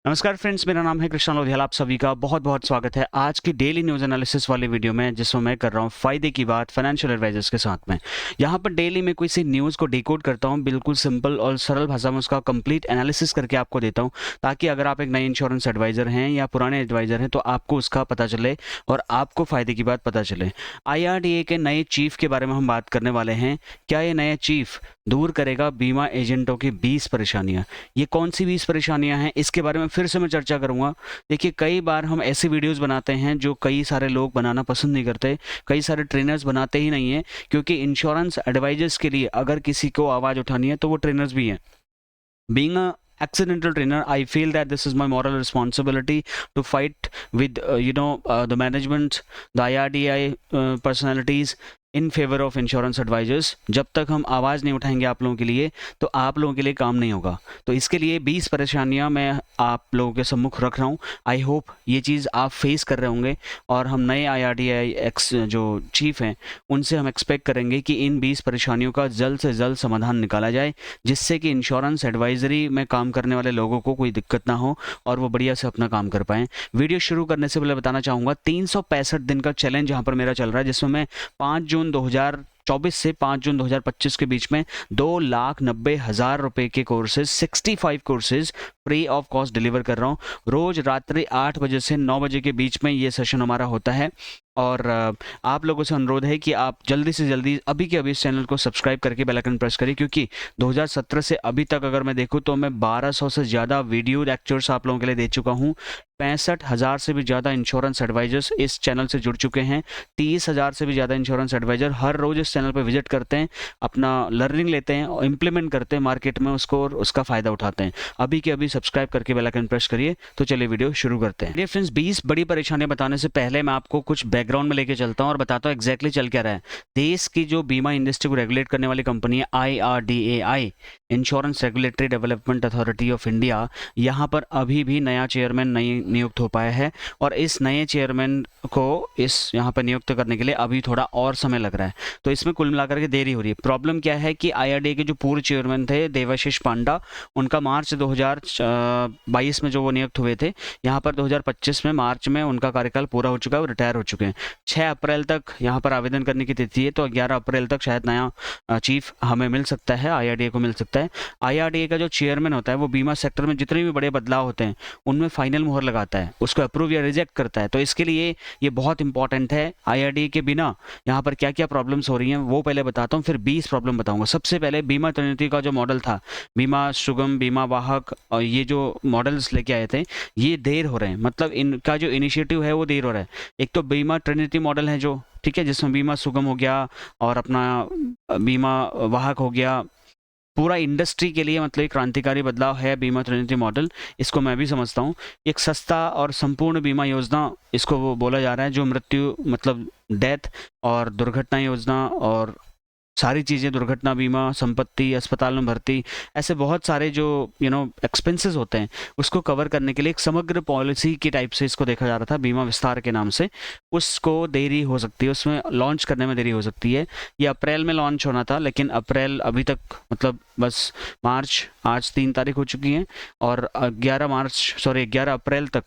नमस्कार फ्रेंड्स, मेरा नाम है कृष्णा लोधियाल। आप सभी का बहुत बहुत स्वागत है आज की डेली न्यूज़ एनालिसिस वाली वीडियो में, जिसमें मैं कर रहा हूँ फ़ायदे की बात फाइनेंशियल एडवाइजर्स के साथ में। यहाँ पर डेली मैं कोई सी न्यूज़ को डिकोड करता हूँ, बिल्कुल सिंपल और सरल भाषा में उसका कंप्लीट एनालिसिस करके आपको देता हूँ, ताकि अगर आप एक नए इंश्योरेंस एडवाइज़र हैं या पुराने एडवाइज़र हैं तो आपको उसका पता चले और आपको फ़ायदे की बात पता चले। IRDA के नए चीफ के बारे में हम बात करने वाले हैं। क्या ये नया चीफ दूर करेगा बीमा एजेंटों की 20 परेशानियाँ? ये कौन सी 20 परेशानियां हैं, इसके बारे में फिर से मैं चर्चा करूंगा। देखिए, कई बार हम ऐसी वीडियोस बनाते हैं जो कई सारे लोग बनाना पसंद नहीं करते, कई सारे ट्रेनर्स बनाते ही नहीं हैं, क्योंकि इंश्योरेंस एडवाइजर्स के लिए अगर किसी को आवाज़ उठानी है तो वो ट्रेनर्स भी हैं। Being a accidental trainer, I feel that this is my moral responsibility to fight with the management, the IRDI personalities in favour of insurance advisors. जब तक हम आवाज़ नहीं उठाएंगे आप लोगों के लिए, तो आप लोगों के लिए काम नहीं होगा। तो इसके लिए 20 परेशानियां मैं आप लोगों के सम्मुख रख रहा हूं। आई होप ये चीज़ आप फेस कर रहे होंगे, और हम नए IRDI एक्स जो चीफ हैं उनसे हम एक्सपेक्ट करेंगे कि इन 20 परेशानियों का जल्द से जल्द समाधान निकाला जाए, जिससे कि इंश्योरेंस एडवाइजरी में काम करने वाले लोगों को कोई दिक्कत ना हो और वो बढ़िया से अपना काम कर पाएँ। वीडियो शुरू करने से पहले बताना चाहूँगा, 365 दिन का चैलेंज यहाँ पर मेरा चल रहा है, जिसमें मैं 5 जून 2024 से 5 जून 2025 के बीच में 2,90,000 रुपए के courses 65 courses free of cost deliver कर रहा हूँ। रोज रात्रि 8 बजे से 9 बजे के बीच में ये सेशन हमारा होता है, और आप लोगों से अनुरोध है कि आप जल्दी से जल्दी अभी के अभी इस चैनल को सब्सक्राइब करके बेल आइकन प्रेस करिए, क्योंकि 2017 से अभी तक अगर मैं देखूं तो मैं 1200 से ज़्यादा वीडियो लेक्चर्स आप लोगों के लिए दे चुका हूं। 65,000 से भी ज़्यादा इंश्योरेंस एडवाइजर्स इस चैनल से जुड़ चुके हैं। 30,000 से भी ज़्यादा इंश्योरेंस एडवाइजर हर रोज़ इस चैनल पर विजिट करते हैं, अपना लर्निंग लेते हैं और इम्प्लीमेंट करते हैं मार्केट में उसको, और उसका फ़ायदा उठाते हैं। अभी के अभी सब्सक्राइब करके बेल आइकन प्रेस करिए। तो चलिए वीडियो शुरू करते हैं। फ्रेंड्स, 20 बड़ी परेशानियां बताने से पहले मैं आपको कुछ बैकग्राउंड में लेके चलता हूं और बताता हूं एग्जैक्टली चल क्या रहा है। देश की जो बीमा इंडस्ट्री को रेगुलेट करने वाली कंपनी है IRDAI, insurance regulatory development authority of India, यहाँ पर अभी भी नया चेयरमैन नहीं नियुक्त हो पाया है, और इस नए चेयरमैन को इस यहाँ पर नियुक्त करने के लिए अभी थोड़ा और समय लग रहा है। तो इसमें कुल मिलाकर के देरी हो रही है। प्रॉब्लम क्या है कि IRDA के जो पूर्व चेयरमैन थे देवाशीष पांडा, उनका मार्च 2022 में जो वो नियुक्त हुए थे, यहाँ पर 2025 में मार्च में उनका कार्यकाल पूरा हो चुका है, वो रिटायर हो चुके हैं। 6 अप्रैल तक यहाँ पर आवेदन करने की तिथि है, तो 11 अप्रैल तक शायद नया चीफ हमें मिल सकता है, IRDA को मिल सकता है। IRDA का जो चेयरमैन होता है वो बीमा सेक्टर में जितने भी बड़े बदलाव होते हैं उनमें फाइनल मुहर लगाता है, उसको अप्रूव या रिजेक्ट करता है। तो इसके लिए ये बहुत इंपॉर्टेंट है। IRDA के बिना यहाँ पर क्या क्या प्रॉब्लम्स हो रही हैं वो पहले बताता हूँ, फिर 20 प्रॉब्लम बताऊंगा। सबसे पहले बीमा ट्रिनिटी का जो मॉडल था, बीमा सुगम, बीमा वाहक, और ये जो मॉडल्स लेके आए थे, ये देर हो रहे हैं। मतलब इनका जो इनिशिएटिव है वो देर हो रहा है। एक तो बीमा ट्रिनिटी मॉडल है जो, ठीक है, जिसमें बीमा सुगम हो गया और अपना बीमा वाहक हो गया। पूरा इंडस्ट्री के लिए मतलब एक क्रांतिकारी बदलाव है बीमा ट्रिनिटी मॉडल, इसको मैं भी समझता हूँ। एक सस्ता और संपूर्ण बीमा योजना इसको वो बोला जा रहा है, जो मृत्यु मतलब डेथ और दुर्घटना योजना और सारी चीज़ें, दुर्घटना बीमा, संपत्ति, अस्पताल में भर्ती, ऐसे बहुत सारे जो एक्सपेंसेस होते हैं उसको कवर करने के लिए एक समग्र पॉलिसी की टाइप से इसको देखा जा रहा था, बीमा विस्तार के नाम से। उसको देरी हो सकती है, उसमें लॉन्च करने में देरी हो सकती है। ये अप्रैल में लॉन्च होना था, लेकिन अप्रैल अभी तक मतलब बस मार्च, आज 3 तारीख हो चुकी है, और 11 अप्रैल तक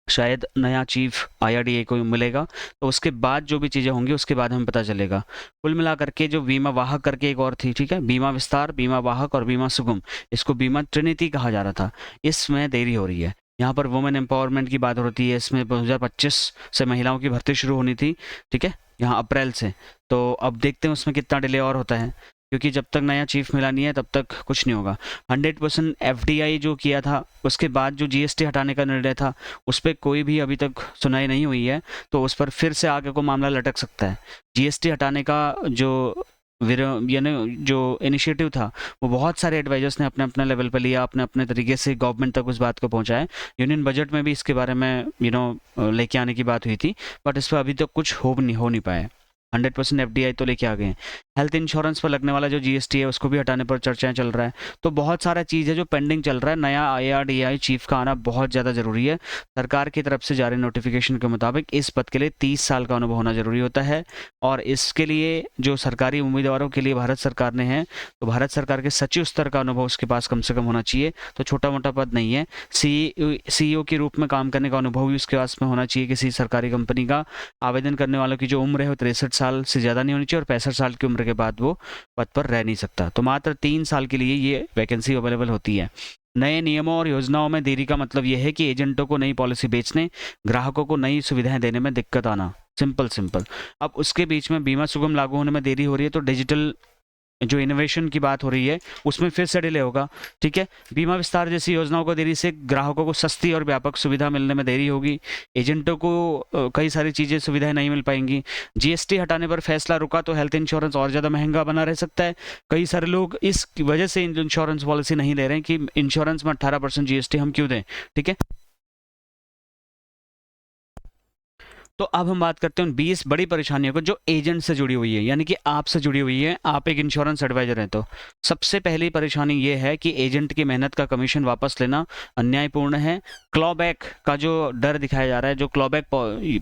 शायद नया चीफ IRDA को मिलेगा। तो उसके बाद जो भी चीज़ें होंगी उसके बाद हमें पता चलेगा। कुल मिला करके जो बीमा वाहक करके एक और थी, ठीक है, बीमा विस्तार, बीमा वाहक और बीमा सुगम, इसको बीमा ट्रिनिटी कहा जा रहा था, इसमें देरी हो रही है। यहाँ पर वुमेन एम्पावरमेंट की बात होती है, इसमें 2025 से महिलाओं की भर्ती शुरू होनी थी, ठीक है, यहाँ अप्रैल से। तो अब देखते हैं उसमें कितना डिले और होता है, क्योंकि जब तक नया चीफ मिला नहीं है तब तक कुछ नहीं होगा। 100% FDI जो किया था, उसके बाद जो GST हटाने का निर्णय था, उस पर कोई भी अभी तक सुनाई नहीं हुई है, तो उस पर फिर से आगे को मामला लटक सकता है। GST हटाने का जो जो इनिशिएटिव था वो बहुत सारे एडवाइजर्स ने अपने अपने लेवल पर लिया, अपने अपने तरीके से गवर्नमेंट तक उस बात को पहुंचाया। यूनियन बजट में भी इसके बारे में लेके आने की बात हुई थी, बट इस पर अभी तक कुछ हो नहीं पाया। 100% FDI तो लेके आ गए हैं। हेल्थ इंश्योरेंस पर लगने वाला जो जीएसटी है उसको भी हटाने पर चर्चाएं चल रहा है। तो बहुत सारा चीज़ है जो पेंडिंग चल रहा है। नया आईआरडीआई चीफ का आना बहुत ज़्यादा ज़रूरी है। सरकार की तरफ से जारी नोटिफिकेशन के मुताबिक इस पद के लिए 30 साल का अनुभव होना ज़रूरी होता है, और इसके लिए जो सरकारी उम्मीदवारों के लिए भारत सरकार ने है, तो भारत सरकार के सचिव स्तर का अनुभव उसके पास कम से कम होना चाहिए। तो छोटा मोटा पद नहीं है। सीईओ के रूप में काम करने का अनुभव भी उसके पास में होना चाहिए किसी सरकारी कंपनी का। आवेदन करने वालों की जो उम्र है वो 63 साल से ज़्यादा नहीं होनी चाहिए, और 65 साल की उम्र के बाद वो पद पर रह नहीं सकता। तो मात्र 3 साल के लिए ये वैकेंसी अवेलेबल होती है। नए नियमों और योजनाओं में देरी का मतलब यह है कि एजेंटों को नई पॉलिसी बेचने, ग्राहकों को नई सुविधाएं देने में दिक्कत आना। सिंपल। अब उसके बीच में बीमा सुगम लागू होने में देरी हो रही है, तो डिजिटल जो इनोवेशन की बात हो रही है उसमें फिर से डिले होगा। ठीक है, बीमा विस्तार जैसी योजनाओं को देरी से ग्राहकों को सस्ती और व्यापक सुविधा मिलने में देरी होगी। एजेंटों को कई सारी चीज़ें सुविधाएं नहीं मिल पाएंगी। जीएसटी हटाने पर फैसला रुका तो हेल्थ इंश्योरेंस और ज़्यादा महंगा बना रह सकता है। कई सारे लोग इस वजह से इंश्योरेंस पॉलिसी नहीं ले रहे हैं कि इंश्योरेंस में 18% जीएसटी हम क्यों दें। ठीक है, तो अब हम बात करते हैं उन 20 बड़ी परेशानियों को जो एजेंट से जुड़ी हुई है, यानी कि आपसे जुड़ी हुई है। आप एक इंश्योरेंस एडवाइजर हैं, तो सबसे पहली परेशानी ये है कि एजेंट की मेहनत का कमीशन वापस लेना अन्यायपूर्ण है। क्लॉबैक का जो डर दिखाया जा रहा है, जो क्लॉबैक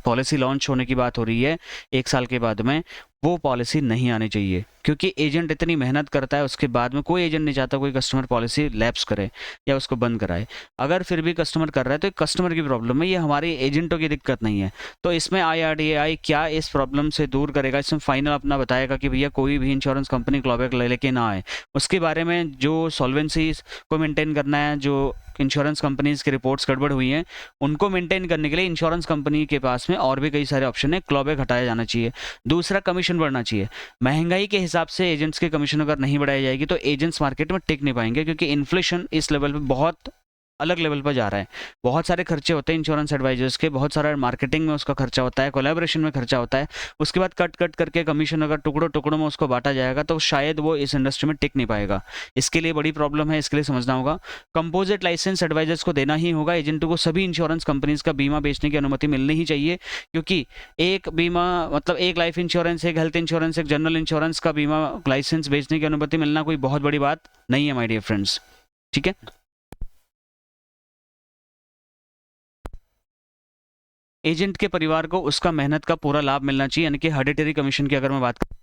पॉलिसी लॉन्च होने की बात हो रही है 1 साल के बाद में, वो पॉलिसी नहीं आनी चाहिए, क्योंकि एजेंट इतनी मेहनत करता है, उसके बाद में कोई एजेंट नहीं चाहता कोई कस्टमर पॉलिसी लैप्स करे या उसको बंद कराए। अगर फिर भी कस्टमर कर रहा है तो कस्टमर की प्रॉब्लम है, ये हमारी एजेंटों की दिक्कत नहीं है। तो इसमें आईआरडीएआई क्या इस प्रॉब्लम से दूर करेगा, इसमें फाइनल अपना बताएगा कि भैया कोई भी इंश्योरेंस कंपनी क्लॉबैक लेके ना आए। उसके बारे में जो सॉल्वेंसी को मेंटेन करना है, जो इंश्योरेंस कंपनीज की रिपोर्ट्स गड़बड़ हुई हैं उनको मेंटेन करने के लिए इंश्योरेंस कंपनी के पास में और भी कई सारे ऑप्शन है। क्लॉबैक हटाया जाना चाहिए। दूसरा, कमीशन बढ़ना चाहिए। महंगाई के हिसाब से एजेंट्स के कमीशन अगर नहीं बढ़ाई जाएगी तो एजेंट्स मार्केट में टिक नहीं पाएंगे, क्योंकि इन्फ्लेशन इस लेवल पे बहुत अलग लेवल पर जा रहा है। बहुत सारे खर्चे होते हैं इंश्योरेंस एडवाइजर्स के, बहुत सारा मार्केटिंग में उसका खर्चा होता है, कोलैबोरेशन में खर्चा होता है। उसके बाद कट करके कमीशन अगर टुकड़ों टुकड़ों में उसको बांटा जाएगा तो शायद वो इस इंडस्ट्री में टिक नहीं पाएगा। इसके लिए बड़ी प्रॉब्लम है, इसके लिए समझना होगा। कंपोजिट लाइसेंस एडवाइजर्स को देना ही होगा। एजेंटों को सभी इंश्योरेंस कंपनीज का बीमा बेचने की अनुमति मिलनी ही चाहिए, क्योंकि एक बीमा मतलब एक लाइफ इंश्योरेंस, एक हेल्थ इंश्योरेंस, एक जनरल इंश्योरेंस का बीमा लाइसेंस बेचने की अनुमति मिलना कोई बहुत बड़ी बात नहीं है माय डियर फ्रेंड्स। ठीक है, एजेंट के परिवार को उसका मेहनत का पूरा लाभ मिलना चाहिए, यानी कि हेरिडिटरी कमीशन की अगर मैं बात करूं,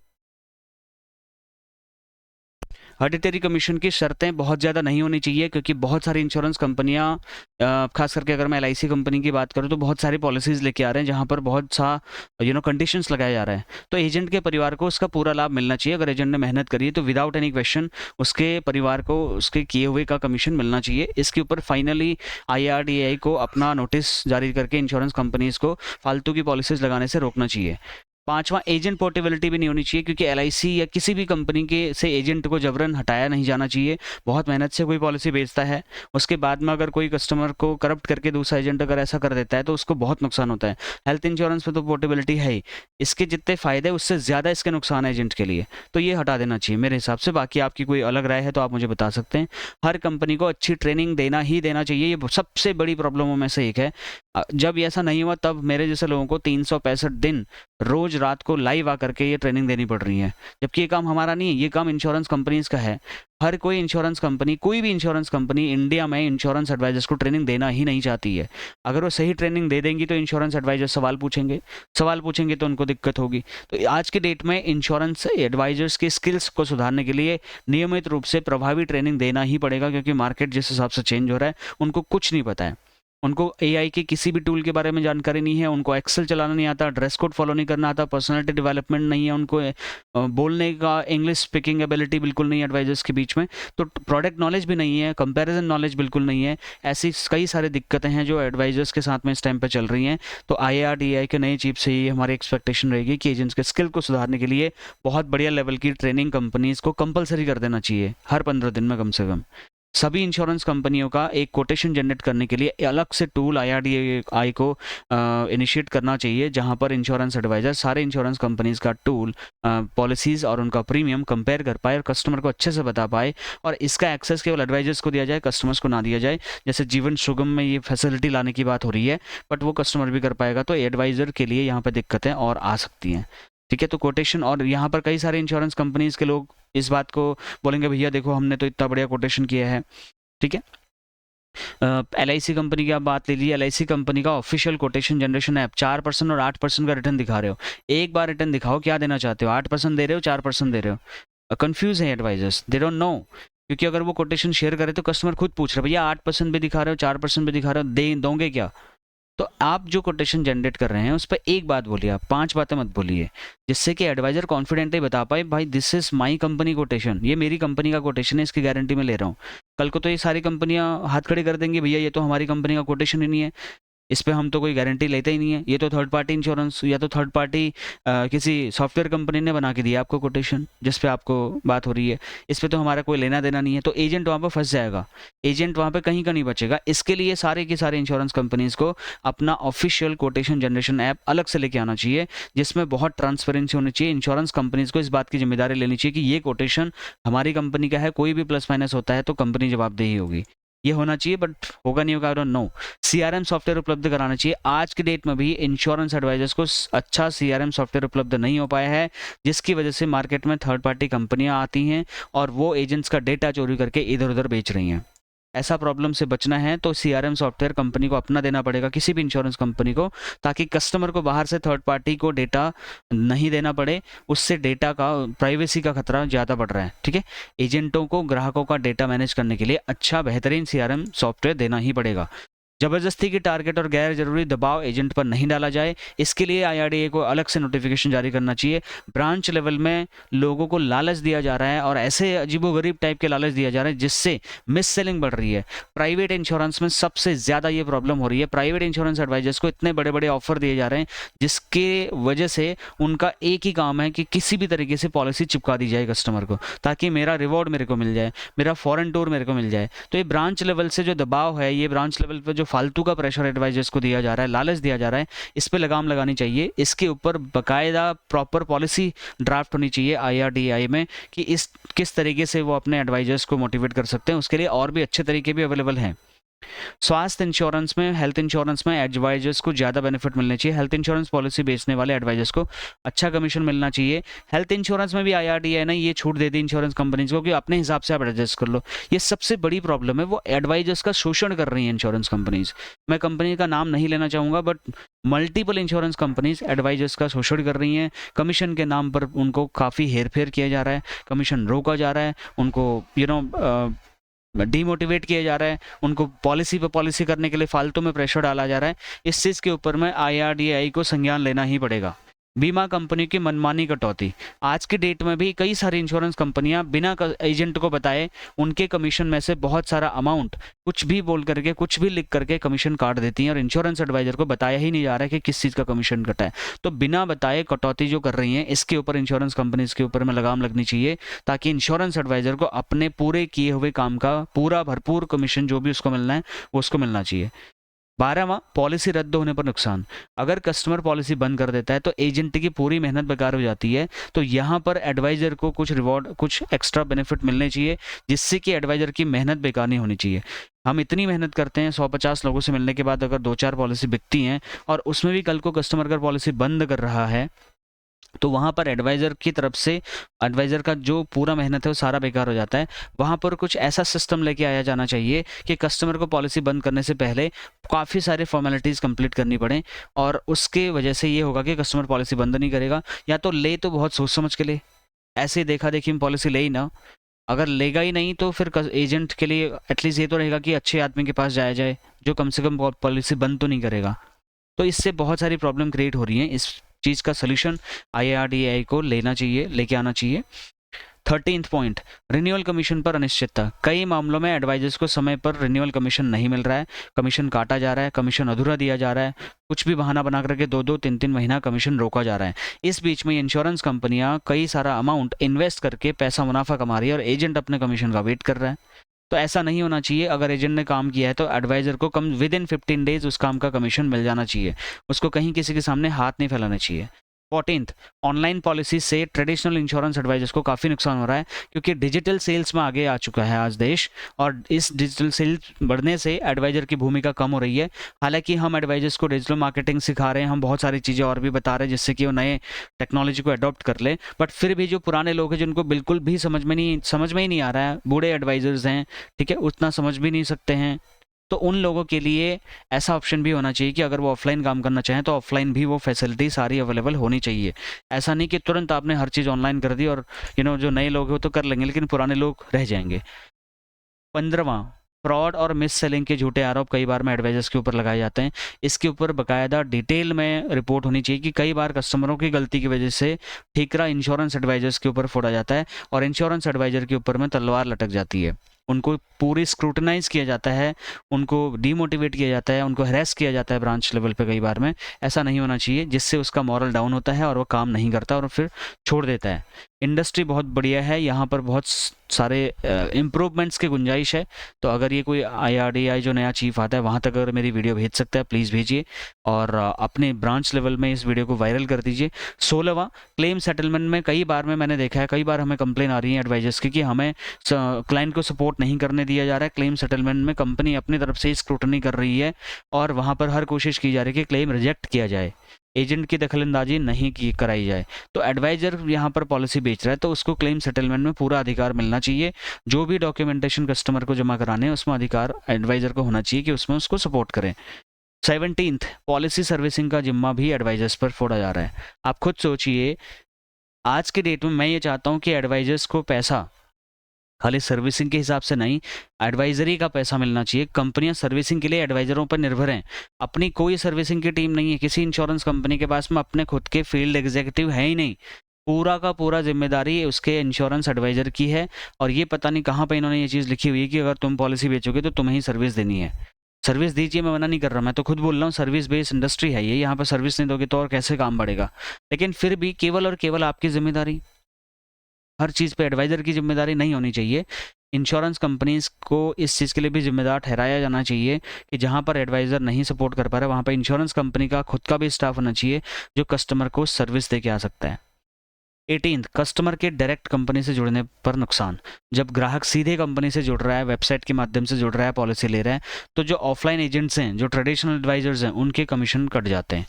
हेरिडिटरी कमीशन की शर्तें बहुत ज़्यादा नहीं होनी चाहिए, क्योंकि बहुत सारी इंश्योरेंस कंपनियां, खास करके अगर मैं एलआईसी कंपनी की बात करूं, तो बहुत सारी पॉलिसीज़ लेके आ रहे हैं जहां पर बहुत सा कंडीशंस लगाया जा रहा है। तो एजेंट के परिवार को उसका पूरा लाभ मिलना चाहिए। अगर एजेंट ने मेहनत करी है तो विदाउट एनी क्वेश्चन उसके परिवार को उसके किए हुए का कमीशन मिलना चाहिए। इसके ऊपर फाइनली आईआरडीआई को अपना नोटिस जारी करके इंश्योरेंस कंपनीज को फालतू की पॉलिसीज लगाने से रोकना चाहिए। पांचवा, एजेंट पोर्टेबिलिटी भी नहीं होनी चाहिए, क्योंकि एलआईसी या किसी भी कंपनी के से एजेंट को जबरन हटाया नहीं जाना चाहिए। बहुत मेहनत से कोई पॉलिसी बेचता है, उसके बाद में अगर कोई कस्टमर को करप्ट करके दूसरा एजेंट अगर ऐसा कर देता है तो उसको बहुत नुकसान होता है। हेल्थ इंश्योरेंस में तो पोर्टेबिलिटी है ही, इसके जितने फायदे उससे ज़्यादा इसके नुकसान है एजेंट के लिए, तो ये हटा देना चाहिए मेरे हिसाब से। बाकी आपकी कोई अलग राय है तो आप मुझे बता सकते हैं। हर कंपनी को अच्छी ट्रेनिंग देना ही देना चाहिए, ये सबसे बड़ी प्रॉब्लमों में से एक है। जब ऐसा नहीं हुआ तब मेरे जैसे लोगों को 365 दिन रोज रात को लाइव आकर के ये ट्रेनिंग देनी पड़ रही है, जबकि ये काम हमारा नहीं है, ये काम इंश्योरेंस कंपनीज का है। हर कोई इंश्योरेंस कंपनी, कोई भी इंश्योरेंस कंपनी इंडिया में इंश्योरेंस एडवाइजर्स को ट्रेनिंग देना ही नहीं चाहती है। अगर वो सही ट्रेनिंग दे देंगी तो इंश्योरेंस एडवाइजर सवाल पूछेंगे तो उनको दिक्कत होगी। तो आज की डेट में इंश्योरेंस एडवाइजर्स की स्किल्स को सुधारने के लिए नियमित रूप से प्रभावी ट्रेनिंग देना ही पड़ेगा, क्योंकि मार्केट जिस हिसाब से चेंज हो रहा है उनको कुछ नहीं पता है। उनको एआई के किसी भी टूल के बारे में जानकारी नहीं है, उनको एक्सेल चलाना नहीं आता, ड्रेस कोड फॉलो नहीं करना आता, पर्सनालिटी डेवलपमेंट नहीं है, उनको बोलने का इंग्लिश स्पीकिंग एबिलिटी बिल्कुल नहीं है एडवाइजर्स के बीच में, तो प्रोडक्ट नॉलेज भी नहीं है, कंपैरिजन नॉलेज बिल्कुल नहीं है। ऐसी कई सारी दिक्कतें हैं जो एडवाइजर्स के साथ में इस टाइम पर चल रही हैं। तो आईआरडीआई के नए चीफ से ही हमारी एक्सपेक्टेशन रहेगी कि एजेंट्स के स्किल को सुधारने के लिए बहुत बढ़िया लेवल की ट्रेनिंग कंपनीज को कंपलसरी कर देना चाहिए, हर 15 दिन में कम से कम। सभी इंश्योरेंस कंपनियों का एक कोटेशन जनरेट करने के लिए अलग से टूल आईआरडीआई को इनिशिएट करना चाहिए, जहां पर इंश्योरेंस एडवाइजर सारे इंश्योरेंस कंपनीज का टूल, पॉलिसीज और उनका प्रीमियम कंपेयर कर पाए और कस्टमर को अच्छे से बता पाए, और इसका एक्सेस केवल एडवाइजर्स को दिया जाए, कस्टमर्स को ना दिया जाए। जैसे जीवन सुगम में ये फैसिलिटी लाने की बात हो रही है, बट वो कस्टमर भी कर पाएगा, तो एडवाइजर के लिए यहाँ पर दिक्कतें और आ सकती हैं। ठीक है। तो कोटेशन, और यहाँ पर कई सारे इंश्योरेंस कंपनीज के लोग इस बात को बोलेंगे, भैया देखो हमने तो इतना बढ़िया कोटेशन किया है, ठीक है। LIC कंपनी की आप बात ले लीजिए, LIC कंपनी का ऑफिशियल कोटेशन जनरेशन ऐप 4% और 8% का रिटर्न दिखा रहे हो। एक बार रिटर्न दिखाओ, क्या देना चाहते हो, 8% दे रहे हो, 4% दे रहे हो। कंफ्यूज है एडवाइजर्स, दे डोंट नो। क्योंकि अगर वो कोटेशन शेयर करे तो कस्टमर खुद पूछ रहे, भैया 8% भी दिखा रहे हो, 4% भी दिखा रहे हो, दे दोगे क्या? तो आप जो कोटेशन जनरेट कर रहे हैं उस पर एक बात बोलिए, आप 5 बातें मत बोलिए, जिससे कि एडवाइजर कॉन्फिडेंटली बता पाए, भाई this is my company quotation, ये मेरी कंपनी का कोटेशन है, इसकी गारंटी मैं ले रहा हूँ। कल को तो ये सारी कंपनियां हाथ खड़े कर देंगी, भैया ये तो हमारी कंपनी का कोटेशन ही नहीं है, इस पे हम तो कोई गारंटी लेते ही नहीं है, ये तो थर्ड पार्टी इंश्योरेंस या तो थर्ड पार्टी किसी सॉफ्टवेयर कंपनी ने बना के दिया आपको कोटेशन जिस पे आपको बात हो रही है, इस पे तो हमारा कोई लेना देना नहीं है। तो एजेंट वहाँ पे फंस जाएगा, एजेंट वहाँ पे कहीं का नहीं बचेगा। इसके लिए सारे की सारे इंश्योरेंस कंपनीज को अपना ऑफिशियल कोटेशन जनरेशन ऐप अलग से लेके आना चाहिए, जिसमें बहुत ट्रांसपेरेंसी होनी चाहिए। इंश्योरेंस कंपनीज को इस बात की जिम्मेदारी लेनी चाहिए कि ये कोटेशन हमारी कंपनी का है, कोई भी प्लस माइनस होता है तो कंपनी जवाबदेही होगी, ये होना चाहिए। बट होगा नहीं होगा, I don't know. CRM software उपलब्ध कराना चाहिए। आज के डेट में भी इंश्योरेंस एडवाइजर्स को अच्छा CRM सॉफ्टवेयर उपलब्ध नहीं हो पाया है, जिसकी वजह से मार्केट में थर्ड पार्टी कंपनियां आती हैं और वो एजेंट्स का डेटा चोरी करके इधर उधर बेच रही हैं। ऐसा प्रॉब्लम से बचना है तो CRM सॉफ्टवेयर कंपनी को अपना देना पड़ेगा, किसी भी इंश्योरेंस कंपनी को, ताकि कस्टमर को बाहर से थर्ड पार्टी को डेटा नहीं देना पड़े। उससे डेटा का प्राइवेसी का खतरा ज़्यादा बढ़ रहा है, ठीक है। एजेंटों को ग्राहकों का डेटा मैनेज करने के लिए अच्छा बेहतरीन CRM सॉफ्टवेयर देना ही पड़ेगा। जबरदस्ती की टारगेट और गैर जरूरी दबाव एजेंट पर नहीं डाला जाए, इसके लिए IRDA को अलग से नोटिफिकेशन जारी करना चाहिए। ब्रांच लेवल में लोगों को लालच दिया जा रहा है और ऐसे अजीबोगरीब टाइप के लालच दिया जा रहा है जिससे मिस सेलिंग बढ़ रही है। प्राइवेट इंश्योरेंस में सबसे ज़्यादा ये प्रॉब्लम हो रही है। प्राइवेट इंश्योरेंस एडवाइजर्स को इतने बड़े बड़े ऑफर दिए जा रहे हैं जिसके वजह से उनका एक ही काम है कि किसी भी तरीके से पॉलिसी चिपका दी जाए कस्टमर को, ताकि मेरा रिवॉर्ड मेरे को मिल जाए, मेरा फॉरेन टूर मेरे को मिल जाए। तो ये ब्रांच लेवल से जो दबाव है, ये ब्रांच लेवल पर जो फालतू का प्रेशर एडवाइजर्स को दिया जा रहा है, लालच दिया जा रहा है, इस पे लगाम लगानी चाहिए। इसके ऊपर बकायदा प्रॉपर पॉलिसी ड्राफ्ट होनी चाहिए IRDAI में कि इस किस तरीके से वो अपने एडवाइजर्स को मोटिवेट कर सकते हैं। उसके लिए और भी अच्छे तरीके भी अवेलेबल हैं। स्वास्थ्य इंश्योरेंस में, हेल्थ इंश्योरेंस में एडवाइजर्स को ज़्यादा बेनिफिट मिलने चाहिए। हेल्थ इंश्योरेंस पॉलिसी बेचने वाले एडवाइजर्स को अच्छा कमीशन मिलना चाहिए। हेल्थ इंश्योरेंस में भी IRDAI ने ये छूट दे दी इंश्योरेंस कंपनीज को कि अपने हिसाब से आप एडजस्ट कर लो। ये सबसे बड़ी प्रॉब्लम है, वो एडवाइजर्स का शोषण कर रही है इंश्योरेंस कंपनीज। मैं कंपनी का नाम नहीं लेना चाहूँगा, but multiple insurance companies advisors का शोषण कर रही हैं। कमीशन के नाम पर उनको काफ़ी हेरफेर किया जा रहा है, कमीशन रोका जा रहा है, उनको डीमोटिवेट किया जा रहा है, उनको पॉलिसी पे पॉलिसी करने के लिए फालतू में प्रेशर डाला जा रहा है। इस चीज़ के ऊपर में IRDAI को संज्ञान लेना ही पड़ेगा। बीमा कंपनी की मनमानी कटौती, आज की डेट में भी कई सारी इंश्योरेंस कंपनियां बिना एजेंट को बताए उनके कमीशन में से बहुत सारा अमाउंट कुछ भी बोल करके, कुछ भी लिख करके कमीशन काट देती हैं और इंश्योरेंस एडवाइजर को बताया ही नहीं जा रहा है कि किस चीज़ का कमीशन कटा है। तो बिना बताए कटौती जो कर रही हैं, इसके ऊपर इंश्योरेंस कंपनीज के ऊपर में लगाम लगनी चाहिए, ताकि इंश्योरेंस एडवाइजर को अपने पूरे किए हुए काम का पूरा भरपूर कमीशन जो भी उसको मिलना है वो उसको मिलना चाहिए। 12वां, पॉलिसी रद्द होने पर नुकसान। अगर कस्टमर पॉलिसी बंद कर देता है तो एजेंट की पूरी मेहनत बेकार हो जाती है। तो यहाँ पर एडवाइजर को कुछ रिवॉर्ड, कुछ एक्स्ट्रा बेनिफिट मिलने चाहिए, जिससे कि एडवाइजर की मेहनत बेकार नहीं होनी चाहिए। हम इतनी मेहनत करते हैं, 150 लोगों से मिलने के बाद अगर 2-4 पॉलिसी बिकती हैं और उसमें भी कल को कस्टमर अगर पॉलिसी बंद कर रहा है, तो वहाँ पर एडवाइज़र की तरफ से एडवाइज़र का जो पूरा मेहनत है वो सारा बेकार हो जाता है। वहाँ पर कुछ ऐसा सिस्टम लेके आया जाना चाहिए कि कस्टमर को पॉलिसी बंद करने से पहले काफ़ी सारे फॉर्मेलिटीज़ कंप्लीट करनी पड़े, और उसके वजह से ये होगा कि कस्टमर पॉलिसी बंद नहीं करेगा, या तो ले तो बहुत सोच समझ के ले, ऐसे देखा देखी में पॉलिसी ले ही ना। अगर लेगा ही नहीं तो फिर एजेंट के लिए एटलीस्ट ये तो रहेगा कि अच्छे आदमी के पास जाया जाए जो कम से कम पॉलिसी बंद तो नहीं करेगा। तो इससे बहुत सारी प्रॉब्लम क्रिएट हो रही हैं। इस चीज़ का सोल्यूशन IRDAI को लेना चाहिए, लेके आना चाहिए। 13th पॉइंट, रिन्यूअल कमीशन पर अनिश्चितता। कई मामलों में एडवाइजर्स को समय पर रिन्यूअल कमीशन नहीं मिल रहा है, कमीशन काटा जा रहा है, कमीशन अधूरा दिया जा रहा है, कुछ भी बहाना बना करके 2-2, 3-3 महीना कमीशन रोका जा रहा है। इस बीच में इंश्योरेंस कंपनियां कई सारा अमाउंट इन्वेस्ट करके पैसा मुनाफा कमा रही है और एजेंट अपने कमीशन का वेट कर रहा है। तो ऐसा नहीं होना चाहिए। अगर एजेंट ने काम किया है तो एडवाइजर को कम विद इन 15 डेज उस काम का कमीशन मिल जाना चाहिए, उसको कहीं किसी के सामने हाथ नहीं फैलाना चाहिए। 14th, ऑनलाइन पॉलिसी से ट्रेडिशनल इंश्योरेंस एडवाइजर्स को काफ़ी नुकसान हो रहा है, क्योंकि डिजिटल सेल्स में आगे आ चुका है आज देश, और इस डिजिटल सेल्स बढ़ने से एडवाइजर की भूमिका कम हो रही है। हालांकि हम एडवाइजर्स को डिजिटल मार्केटिंग सिखा रहे हैं, हम बहुत सारी चीज़ें और भी बता रहे हैं जिससे कि वो नए टेक्नोलॉजी को अडॉप्ट कर ले, बट फिर भी जो पुराने लोग हैं जिनको बिल्कुल भी समझ में ही नहीं आ रहा है, बूढ़े एडवाइजर्स हैं, ठीक है, उतना समझ भी नहीं सकते हैं, तो उन लोगों के लिए ऐसा ऑप्शन भी होना चाहिए कि अगर वो ऑफलाइन काम करना चाहें तो ऑफलाइन भी वो फैसिलिटी सारी अवेलेबल होनी चाहिए। ऐसा नहीं कि तुरंत आपने हर चीज़ ऑनलाइन कर दी और जो नए लोग हैं वो तो कर लेंगे लेकिन पुराने लोग रह जाएंगे। 15वां, फ्रॉड और मिस सेलिंग के झूठे आरोप कई बार में एडवाइजर्स के ऊपर लगाए जाते हैं। इसके ऊपर बाकायदा डिटेल में रिपोर्ट होनी चाहिए कि कई बार कस्टमरों की गलती की वजह से ठीकरा इंश्योरेंस एडवाइजर्स के ऊपर फोड़ा जाता है और इंश्योरेंस एडवाइजर के ऊपर में तलवार लटक जाती है। उनको पूरी स्क्रूटनाइज किया जाता है, उनको डीमोटिवेट किया जाता है, उनको हरेस किया जाता है ब्रांच लेवल पे कई बार में। ऐसा नहीं होना चाहिए, जिससे उसका मॉरल डाउन होता है और वो काम नहीं करता और फिर छोड़ देता है। इंडस्ट्री बहुत बढ़िया है, यहाँ पर बहुत सारे इम्प्रूवमेंट्स की गुंजाइश है, तो अगर ये कोई IRDAI जो नया चीफ आता है वहाँ तक अगर मेरी वीडियो भेज सकता है प्लीज़ भेजिए और अपने ब्रांच लेवल में इस वीडियो को वायरल कर दीजिए। 16वां, क्लेम सेटलमेंट में कई बार में मैंने देखा है, कई बार हमें कंप्लेन आ रही है एडवाइजर्स की कि हमें क्लाइंट को सपोर्ट नहीं करने दिया जा रहा है। क्लेम सेटलमेंट में कंपनी अपनी तरफ से स्क्रूटनी कर रही है और वहाँ पर हर कोशिश की जा रही है कि क्लेम रिजेक्ट किया जाए, एजेंट की दखलंदाजी नहीं की कराई जाए। तो एडवाइजर यहाँ पर पॉलिसी बेच रहा है तो उसको क्लेम सेटलमेंट में पूरा अधिकार मिलना चाहिए। जो भी डॉक्यूमेंटेशन कस्टमर को जमा कराने हैं उसमें अधिकार एडवाइजर को होना चाहिए कि उसमें उसको सपोर्ट करें। 17th, पॉलिसी सर्विसिंग का जिम्मा भी एडवाइजर्स पर फोड़ा जा रहा है। आप खुद सोचिए, आज के डेट में मैं ये चाहता हूँ कि एडवाइजर्स को पैसा खाली सर्विसिंग के हिसाब से नहीं, एडवाइजरी का पैसा मिलना चाहिए। कंपनियां सर्विसिंग के लिए एडवाइजरों पर निर्भर हैं, अपनी कोई सर्विसिंग की टीम नहीं है, किसी इंश्योरेंस कंपनी के पास में अपने खुद के फील्ड एग्जीक्यूटिव है ही नहीं, पूरा का पूरा जिम्मेदारी उसके इंश्योरेंस एडवाइजर की है। और ये पता नहीं कहाँ पे इन्होंने ये चीज़ लिखी हुई है कि अगर तुम पॉलिसी बेचोगे तो तुम्हें ही सर्विस देनी है। सर्विस दीजिए, मैं मना नहीं कर रहा, मैं तो खुद बोल रहा हूँ सर्विस बेस्ड इंडस्ट्री है ये, यहाँ पर सर्विस नहीं दोगे तो और कैसे काम बढ़ेगा। लेकिन फिर भी केवल और केवल आपकी जिम्मेदारी, हर चीज़ पे एडवाइज़र की जिम्मेदारी नहीं होनी चाहिए। इंश्योरेंस कंपनीज़ को इस चीज़ के लिए भी जिम्मेदार ठहराया जाना चाहिए कि जहाँ पर एडवाइज़र नहीं सपोर्ट कर पा रहा वहाँ पर इंश्योरेंस कंपनी का खुद का भी स्टाफ होना चाहिए जो कस्टमर को सर्विस दे के आ सकता है। 18th, कस्टमर के डायरेक्ट कंपनी से जुड़ने पर नुकसान। जब ग्राहक सीधे कंपनी से जुड़ रहा है, वेबसाइट के माध्यम से जुड़ रहा है, पॉलिसी ले रहा है, तो जो ऑफलाइन एजेंट्स हैं, जो ट्रेडिशनल एडवाइजर्स हैं, उनके कमीशन कट जाते हैं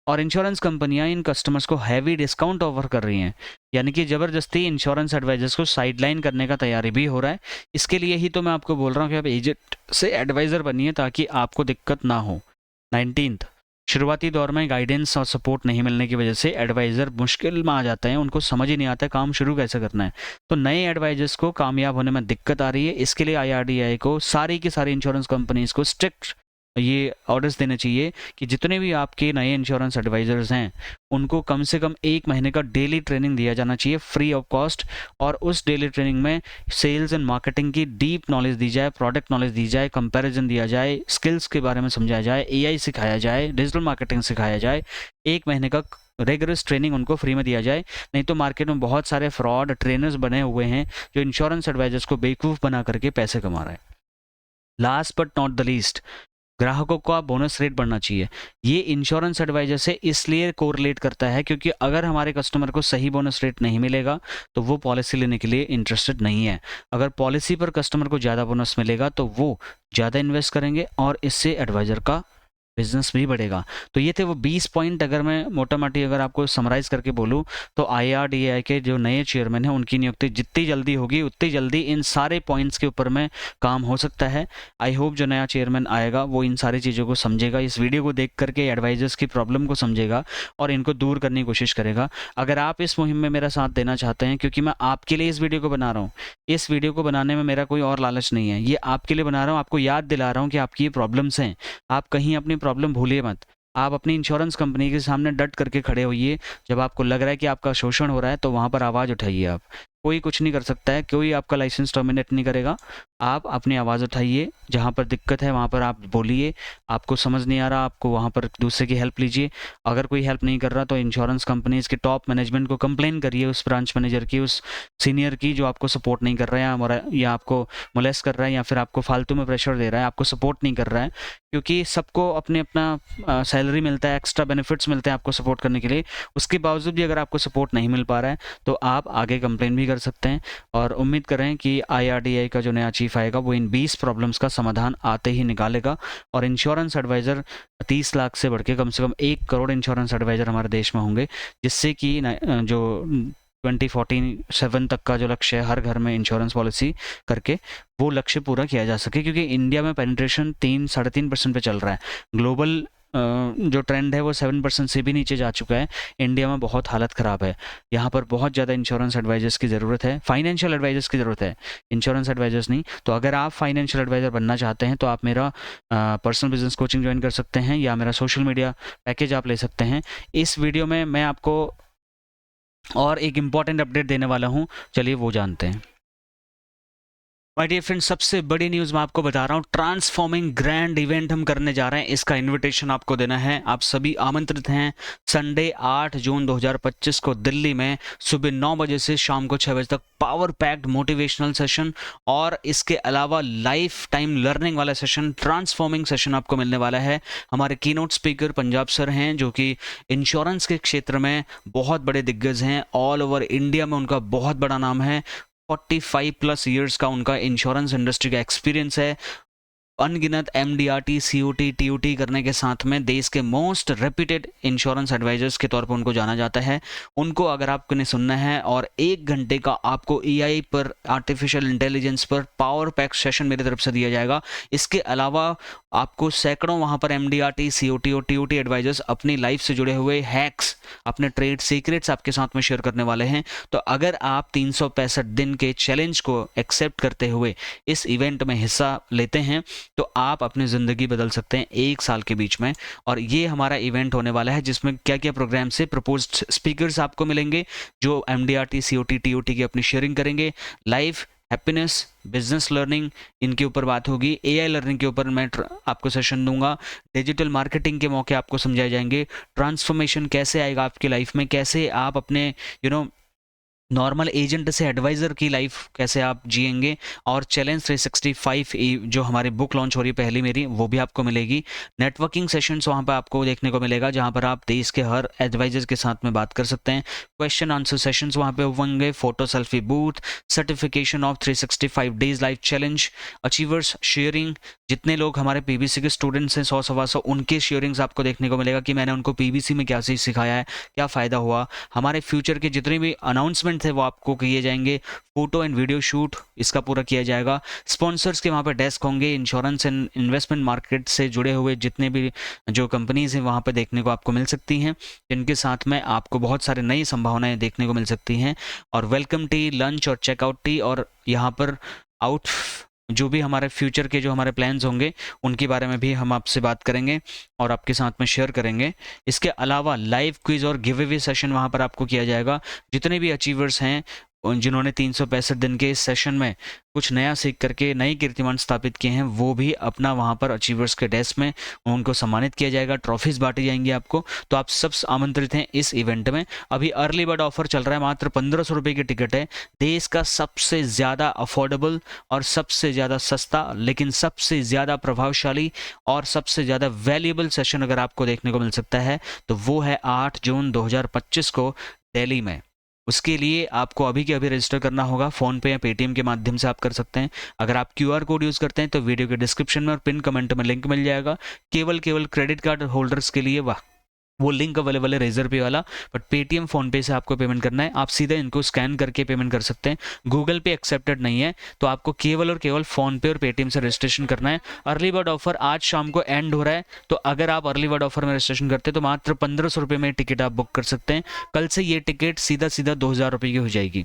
और इंश्योरेंस कंपनियां इन कस्टमर्स को हैवी डिस्काउंट ऑफर कर रही हैं। यानी कि ज़बरदस्ती इंश्योरेंस एडवाइजर्स को साइडलाइन करने का तैयारी भी हो रहा है। इसके लिए ही तो मैं आपको बोल रहा हूँ कि आप एजेंट से एडवाइज़र बनिए ताकि आपको दिक्कत ना हो। 19th, शुरुआती दौर में गाइडेंस और सपोर्ट नहीं मिलने की वजह से एडवाइज़र मुश्किल में आ जाते हैं, उनको समझ ही नहीं आता काम शुरू कैसे करना है। तो नए एडवाइजर्स को कामयाब होने में दिक्कत आ रही है। इसके लिए IRDAI को सारी की सारी इंश्योरेंस कंपनीज को स्ट्रिक्ट ये ऑर्डर्स देने चाहिए कि जितने भी आपके नए इंश्योरेंस एडवाइजर्स हैं उनको कम से कम 1 महीने का डेली ट्रेनिंग दिया जाना चाहिए फ्री ऑफ कॉस्ट। और उस डेली ट्रेनिंग में सेल्स एंड मार्केटिंग की डीप नॉलेज दी जाए, प्रोडक्ट नॉलेज दी जाए, कंपैरिजन दिया जाए, स्किल्स के बारे में समझाया जाए, AI सिखाया जाए, डिजिटल मार्केटिंग सिखाया जाए। 1 महीने का रेगुलर ट्रेनिंग उनको फ्री में दिया जाए। नहीं तो मार्केट में बहुत सारे फ्रॉड ट्रेनर्स बने हुए हैं जो इंश्योरेंस एडवाइजर्स को बेवकूफ़ बना करके पैसे कमा रहे हैं। Last but not the least, ग्राहकों का बोनस रेट बढ़ना चाहिए। ये इंश्योरेंस एडवाइजर से इसलिए कोरिलेट करता है क्योंकि अगर हमारे कस्टमर को सही बोनस रेट नहीं मिलेगा तो वो पॉलिसी लेने के लिए इंटरेस्टेड नहीं है। अगर पॉलिसी पर कस्टमर को ज़्यादा बोनस मिलेगा तो वो ज़्यादा इन्वेस्ट करेंगे और इससे एडवाइजर का बिजनेस भी बढ़ेगा। तो ये थे वो 20 पॉइंट। अगर मैं मोटा माटी अगर आपको समराइज करके बोलूँ तो IRDAI के जो नए चेयरमैन हैं उनकी नियुक्ति जितनी जल्दी होगी उतनी जल्दी इन सारे पॉइंट्स के ऊपर में काम हो सकता है। आई होप जो नया चेयरमैन आएगा वो इन सारी चीज़ों को समझेगा, इस वीडियो को देख करके एडवाइजर्स की प्रॉब्लम को समझेगा और इनको दूर करने की कोशिश करेगा। अगर आप इस मुहिम में मेरा साथ देना चाहते हैं, क्योंकि मैं आपके लिए इस वीडियो को बना रहा हूँ, इस वीडियो को बनाने में मेरा कोई और लालच नहीं है, ये आपके लिए बना रहा हूँ, आपको याद दिला रहा हूँ कि आपकी ये प्रॉब्लम्स हैं। आप कहीं अपनी प्रॉब्लम भूलिए मत। आप अपनी इंश्योरेंस कंपनी के सामने डट करके खड़े होइए। जब आपको लग रहा है कि आपका शोषण हो रहा है तो वहाँ पर आवाज़ उठाइए। आप कोई कुछ नहीं कर सकता है, कोई आपका लाइसेंस टर्मिनेट नहीं करेगा, आप अपनी आवाज़ उठाइए, जहाँ पर दिक्कत है वहाँ पर आप बोलिए, आपको समझ नहीं आ रहा, आपको वहाँ पर दूसरे की हेल्प लीजिए। अगर कोई हेल्प नहीं कर रहा तो इंश्योरेंस कंपनीज़ के टॉप मैनेजमेंट को कंप्लेन करिए, उस ब्रांच मैनेजर की, उस सीनियर की जो आपको सपोर्ट नहीं कर रहा है या आपको मोलेस्ट कर रहा है या फिर आपको फालतू में प्रेशर दे रहा है, आपको सपोर्ट नहीं कर रहा है। क्योंकि सबको अपने अपना सैलरी मिलता है, एक्स्ट्रा बेनिफिट्स मिलते हैं आपको सपोर्ट करने के लिए। उसके बावजूद भी अगर आपको सपोर्ट नहीं मिल पा रहा है तो आप आगे कंप्लेन भी कर सकते हैं। और उम्मीद करें कि IRDAI का जो नया चीफ आएगा वो इन 20 प्रॉब्लम्स का समाधान आते ही निकालेगा। और इंश्योरेंस एडवाइज़र 30 लाख से बढ़ के कम 1 करोड़ इंश्योरेंस एडवाइज़र हमारे देश में होंगे, जिससे कि जो 2047 तक का जो लक्ष्य है, हर घर में इंश्योरेंस पॉलिसी करके, वो लक्ष्य पूरा किया जा सके। क्योंकि इंडिया में पेनिट्रेशन 3-3.5% पे चल रहा है। ग्लोबल जो ट्रेंड है वो 7% से भी नीचे जा चुका है। इंडिया में बहुत हालत ख़राब है। यहाँ पर बहुत ज़्यादा इंश्योरेंस एडवाइज़र्स की ज़रूरत है, फाइनेंशियल एडवाइज़र्स की ज़रूरत है, इंश्योरेंस एडवाइज़र्स नहीं। तो अगर आप फाइनेंशियल एडवाइज़र बनना चाहते हैं तो आप मेरा पर्सनल बिजनेस कोचिंग ज्वाइन कर सकते हैं या मेरा सोशल मीडिया पैकेज आप ले सकते हैं। इस वीडियो में मैं आपको और एक इम्पॉर्टेंट अपडेट देने वाला हूँ, चलिए वो जानते हैं। माय डियर फ्रेंड्स, सबसे बड़ी न्यूज़ मैं आपको बता रहा हूँ, ट्रांसफॉर्मिंग ग्रैंड इवेंट हम करने जा रहे हैं। इसका इनविटेशन आपको देना है, आप सभी आमंत्रित हैं। संडे 8 जून 2025 को दिल्ली में सुबह 9 बजे से शाम को 6 बजे तक पावर पैक्ड मोटिवेशनल सेशन और इसके अलावा लाइफ टाइम लर्निंग वाला सेशन, ट्रांसफॉर्मिंग सेशन आपको मिलने वाला है। हमारे कीनोट स्पीकर पंजाब सर हैं, जो कि इंश्योरेंस के क्षेत्र में बहुत बड़े दिग्गज हैं। ऑल ओवर इंडिया में उनका बहुत बड़ा नाम है। 45+ ईयर्स का उनका इंश्योरेंस इंडस्ट्री का एक्सपीरियंस है। अनगिनत MDRT, COT, TOT करने के साथ में देश के मोस्ट रेप्यूटेड इंश्योरेंस एडवाइजर्स के तौर पर उनको जाना जाता है। उनको अगर आपने सुनना है और 1 घंटे का आपको AI पर, आर्टिफिशियल इंटेलिजेंस पर पावर पैक सेशन मेरी तरफ से दिया जाएगा। इसके अलावा आपको सैकड़ों वहाँ पर MDRT, COT और TOT एडवाइजर्स अपनी लाइफ से जुड़े हुए हैक्स, अपने ट्रेड सीक्रेट्स आपके साथ में शेयर करने वाले हैं। तो अगर आप 365 दिन के चैलेंज को एक्सेप्ट करते हुए इस इवेंट में हिस्सा लेते हैं तो आप अपनी ज़िंदगी बदल सकते हैं 1 साल के बीच में। और ये हमारा इवेंट होने वाला है जिसमें क्या क्या प्रोग्राम से प्रपोज्ड स्पीकर्स आपको मिलेंगे जो MDRT, COT, TOT की अपनी शेयरिंग करेंगे। लाइफ, हैप्पीनेस, बिजनेस लर्निंग, इनके ऊपर बात होगी। AI लर्निंग के ऊपर मैं आपको सेशन दूंगा। डिजिटल मार्केटिंग के मौके आपको समझाए जाएंगे। ट्रांसफॉर्मेशन कैसे आएगा आपकी लाइफ में, कैसे आप अपने नॉर्मल एजेंट से एडवाइज़र की लाइफ कैसे आप जिएंगे। और चैलेंज 365 जो हमारी बुक लॉन्च हो रही है पहली मेरी, वो भी आपको मिलेगी। नेटवर्किंग सेशंस वहाँ पर आपको देखने को मिलेगा जहाँ पर आप देश के हर एडवाइज़र के साथ में बात कर सकते हैं। क्वेश्चन आंसर सेशंस वहाँ पे होंगे। Photo selfie booth, certification of 365 days life challenge, achievers sharing, जितने लोग हमारे PBC के स्टूडेंट्स हैं 100-125 उनके शेयरिंग्स आपको देखने को मिलेगा कि मैंने उनको PBC में क्या चीज़ सिखाया है, क्या फ़ायदा हुआ। हमारे फ्यूचर के जितने भी अनाउंसमेंट थे वो आपको किए जाएंगे। फोटो एंड वीडियो शूट इसका पूरा किया जाएगा। स्पॉन्सर्स के वहाँ पे डेस्क होंगे। इंश्योरेंस एंड इन्वेस्टमेंट मार्केट से जुड़े हुए जितने भी जो कंपनीज हैं वहाँ पे देखने को आपको मिल सकती हैं, जिनके साथ में आपको बहुत सारे नई संभावनाएं देखने को मिल सकती हैं। और वेलकम टी, लंच और चेकआउट टी, और यहाँ पर आउट जो भी हमारे फ्यूचर के जो हमारे प्लान्स होंगे उनके बारे में भी हम आपसे बात करेंगे और आपके साथ में शेयर करेंगे। इसके अलावा लाइव क्विज और गिव अवे सेशन वहाँ पर आपको किया जाएगा। जितने भी अचीवर्स हैं जिन्होंने 365 दिन के इस सेशन में कुछ नया सीख करके नई कीर्तिमान स्थापित किए हैं, वो भी अपना वहाँ पर अचीवर्स के डेस्क में उनको सम्मानित किया जाएगा। ट्रॉफीज बांटी जाएंगी आपको। तो आप सब आमंत्रित हैं इस इवेंट में। अभी अर्ली बर्ड ऑफर चल रहा है, मात्र 1500 रुपये की टिकट है। देश का सबसे ज़्यादा अफोर्डेबल और सबसे ज़्यादा सस्ता लेकिन सबसे ज़्यादा प्रभावशाली और सबसे ज़्यादा वैल्यूएबल सेशन अगर आपको देखने को मिल सकता है तो वो है 8 जून 2025 को दिल्ली में। उसके लिए आपको अभी के अभी रजिस्टर करना होगा। फ़ोन पे या पेटीएम के माध्यम से आप कर सकते हैं। अगर आप QR कोड यूज़ करते हैं तो वीडियो के डिस्क्रिप्शन में और पिन कमेंट में लिंक मिल जाएगा। केवल क्रेडिट कार्ड होल्डर्स के लिए वो लिंक अवेलेबल है रेजर पे वाला, बट पेटीएम फ़ोन पे से आपको पेमेंट करना है। आप सीधे इनको स्कैन करके पेमेंट कर सकते हैं। गूगल पे एक्सेप्टेड नहीं है, तो आपको केवल और केवल फ़ोन पे और पेटीएम से रजिस्ट्रेशन करना है। अर्ली बर्ड ऑफर आज शाम को एंड हो रहा है, तो अगर आप अर्ली बर्ड ऑफर में रजिस्ट्रेशन करते हैं तो मात्र 1500 रुपये में टिकट आप बुक कर सकते हैं। कल से ये टिकट सीधा 2000 रुपये की हो जाएगी।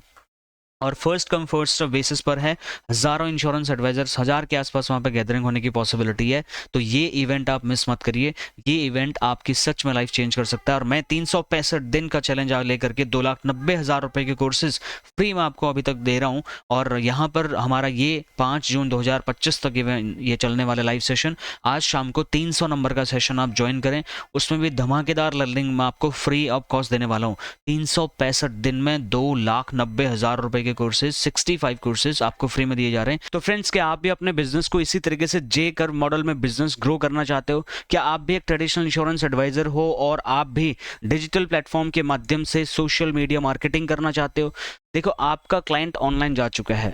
और फर्स्ट कम फर्स्ट बेसिस पर है। हज़ारों इंश्योरेंस एडवाइजर्स, 1000 के आसपास वहाँ पे गैदरिंग होने की पॉसिबिलिटी है। तो ये इवेंट आप मिस मत करिए। ये इवेंट आपकी सच में लाइफ चेंज कर सकता है। और मैं 365 दिन का चैलेंज लेकर के 2,90,000 रुपये के कोर्सेज फ्री में आपको अभी तक दे रहा हूँ। और यहाँ पर हमारा ये 5 जून 2025 तक ये चलने वाला लाइव सेशन, आज शाम को 300 नंबर का सेशन आप ज्वाइन करें। उसमें भी धमाकेदार लर्निंग मैं आपको फ्री ऑफ कॉस्ट देने वाला हूँ। 365 दिन में 2,90,000 रुपए के कोर्सेज, 65 कोर्सेज आपको फ्री में दिए जा रहे हैं। तो फ्रेंड्स, क्या आप भी अपने बिजनेस को इसी तरीके से जे कर्व मॉडल में बिजनेस ग्रो करना चाहते हो? क्या आप भी एक ट्रेडिशनल इंश्योरेंस एडवाइजर हो और आप भी डिजिटल प्लेटफॉर्म के माध्यम से सोशल मीडिया मार्केटिंग करना चाहते हो? देखो, आपका क्लाइंट ऑनलाइन जा चुका है।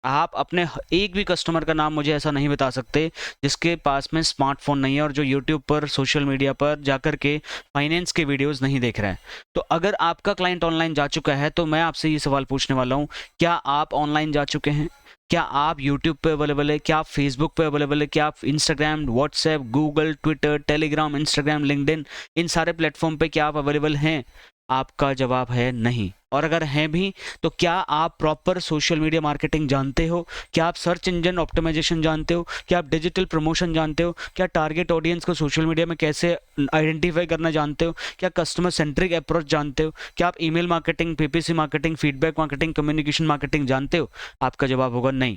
आप अपने एक भी कस्टमर का नाम मुझे ऐसा नहीं बता सकते जिसके पास में स्मार्टफोन नहीं है और जो यूट्यूब पर, सोशल मीडिया पर जाकर के फाइनेंस के वीडियोस नहीं देख रहा है। तो अगर आपका क्लाइंट ऑनलाइन जा चुका है तो मैं आपसे ये सवाल पूछने वाला हूँ, क्या आप ऑनलाइन जा चुके हैं? क्या आप यूट्यूब पे अवेलेबल है? क्या आप फेसबुक पे अवेलेबल है? क्या आप Instagram, WhatsApp, Google, Twitter, Telegram, Instagram, LinkedIn, इन सारे प्लेटफॉर्म पे क्या आप अवेलेबल हैं? आपका जवाब है नहीं। और अगर हैं भी तो क्या आप प्रॉपर सोशल मीडिया मार्केटिंग जानते हो? क्या आप सर्च इंजन ऑप्टिमाइजेशन जानते हो? क्या आप डिजिटल प्रमोशन जानते हो? क्या टारगेट ऑडियंस को सोशल मीडिया में कैसे आइडेंटिफाई करना जानते हो? क्या कस्टमर सेंट्रिक अप्रोच जानते हो? क्या आप email marketing, PPC marketing, feedback marketing, communication marketing जानते हो? आपका जवाब होगा नहीं।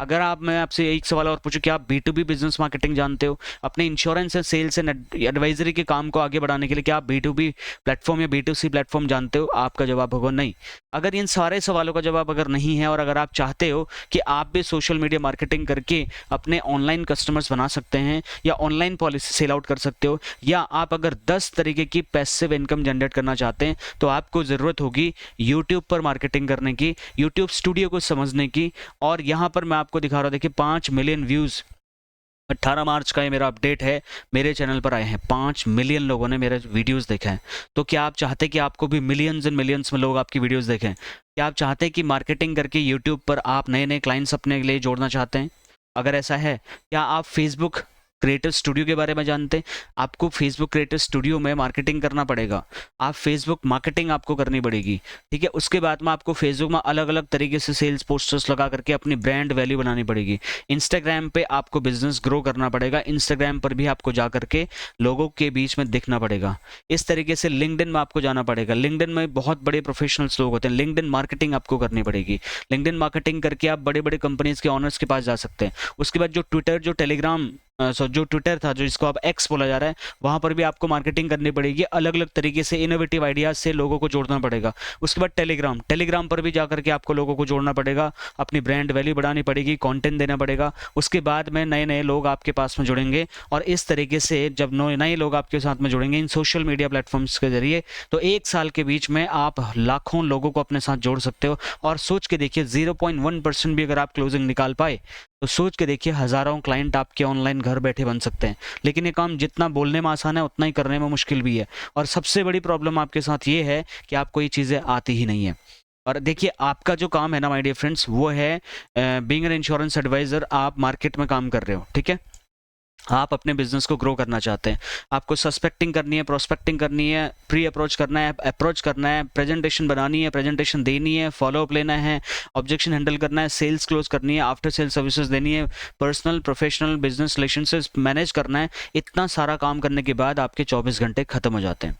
अगर मैं आपसे एक सवाल और पूछूं, क्या आप B2B बिजनेस मार्केटिंग जानते हो? अपने इंश्योरेंस या सेल्स एंड एडवाइजरी के काम को आगे बढ़ाने के लिए क्या आप B2B प्लेटफॉर्म या B2C प्लेटफॉर्म जानते हो? आपका जवाब होगा नहीं। अगर इन सारे सवालों का जवाब अगर नहीं है और अगर आप चाहते हो कि आप भी सोशल मीडिया मार्केटिंग करके अपने ऑनलाइन कस्टमर्स बना सकते हैं या ऑनलाइन पॉलिसी सेल आउट कर सकते हो, या आप अगर 10 तरीके की पैसिव इनकम जनरेट करना चाहते हैं, तो आपको ज़रूरत होगी यूट्यूब पर मार्केटिंग करने की, यूट्यूब स्टूडियो को समझने की। और यहाँ पर मैं आपको दिखा रहा हूँ, देखिए 5 मिलियन व्यूज़ 18 मार्च का ये मेरा अपडेट है, मेरे चैनल पर आए हैं। 5 मिलियन लोगों ने मेरे वीडियोस देखे हैं। तो क्या आप चाहते हैं कि आपको भी मिलियंस एंड मिलियंस में लोग आपकी वीडियोस देखें? क्या आप चाहते हैं कि मार्केटिंग करके यूट्यूब पर आप नए नए क्लाइंट्स अपने लिए जोड़ना चाहते हैं? अगर ऐसा है, क्या आप फेसबुक क्रिएटर स्टूडियो के बारे में जानते हैं? आपको फेसबुक क्रिएटर स्टूडियो में मार्केटिंग करना पड़ेगा। आप फेसबुक मार्केटिंग आपको करनी पड़ेगी, ठीक है। उसके बाद में आपको फेसबुक में अलग अलग तरीके से सेल्स पोस्टर्स लगा करके अपनी ब्रांड वैल्यू बनानी पड़ेगी। इंस्टाग्राम पे आपको बिजनेस ग्रो करना पड़ेगा। इंस्टाग्राम पर भी आपको जा करके लोगों के बीच में दिखना पड़ेगा। इस तरीके से लिंक्डइन में आपको जाना पड़ेगा। लिंक्डइन में बहुत बड़े प्रोफेशनल्स लोग होते हैं। लिंक्डइन मार्केटिंग आपको करनी पड़ेगी। लिंक्डइन मार्केटिंग करके आप बड़े बड़े कंपनीज के ऑनर्स के पास जा सकते हैं। उसके बाद जो ट्विटर, जो टेलीग्राम, जो ट्विटर था, जो इसको अब एक्स बोला जा रहा है, वहाँ पर भी आपको मार्केटिंग करनी पड़ेगी। अलग अलग तरीके से इनोवेटिव आइडियाज से लोगों को जोड़ना पड़ेगा। उसके बाद टेलीग्राम पर भी जा करके आपको लोगों को जोड़ना पड़ेगा, अपनी ब्रांड वैल्यू बढ़ानी पड़ेगी, कंटेंट देना पड़ेगा। उसके बाद में नए नए लोग आपके पास में जुड़ेंगे और इस तरीके से जब नए लोग आपके साथ में जुड़ेंगे इन सोशल मीडिया प्लेटफॉर्म्स के जरिए, तो 1 साल के बीच में आप लाखों लोगों को अपने साथ जोड़ सकते हो। और सोच के देखिए, 0.1% भी अगर आप क्लोजिंग निकाल पाए तो सोच के देखिए, हज़ारों क्लाइंट आपके ऑनलाइन घर बैठे बन सकते हैं। लेकिन ये काम जितना बोलने में आसान है उतना ही करने में मुश्किल भी है। और सबसे बड़ी प्रॉब्लम आपके साथ ये है कि आपको ये चीज़ें आती ही नहीं है। और देखिए, आपका जो काम है ना माय डियर फ्रेंड्स, वो है बीइंग एन इंश्योरेंस एडवाइज़र। आप मार्केट में काम कर रहे हो, ठीक है। आप अपने बिजनेस को ग्रो करना चाहते हैं। आपको सस्पेक्टिंग करनी है, प्रोस्पेक्टिंग करनी है, प्री अप्रोच करना है, अप्रोच करना है, प्रेजेंटेशन बनानी है, प्रेजेंटेशन देनी है, फॉलोअप लेना है, ऑब्जेक्शन हैंडल करना है, सेल्स क्लोज करनी है, आफ्टर सेल सर्विसेज देनी है, personal professional business relationship manage करना है। इतना सारा काम करने के बाद आपके 24 घंटे खत्म हो जाते हैं।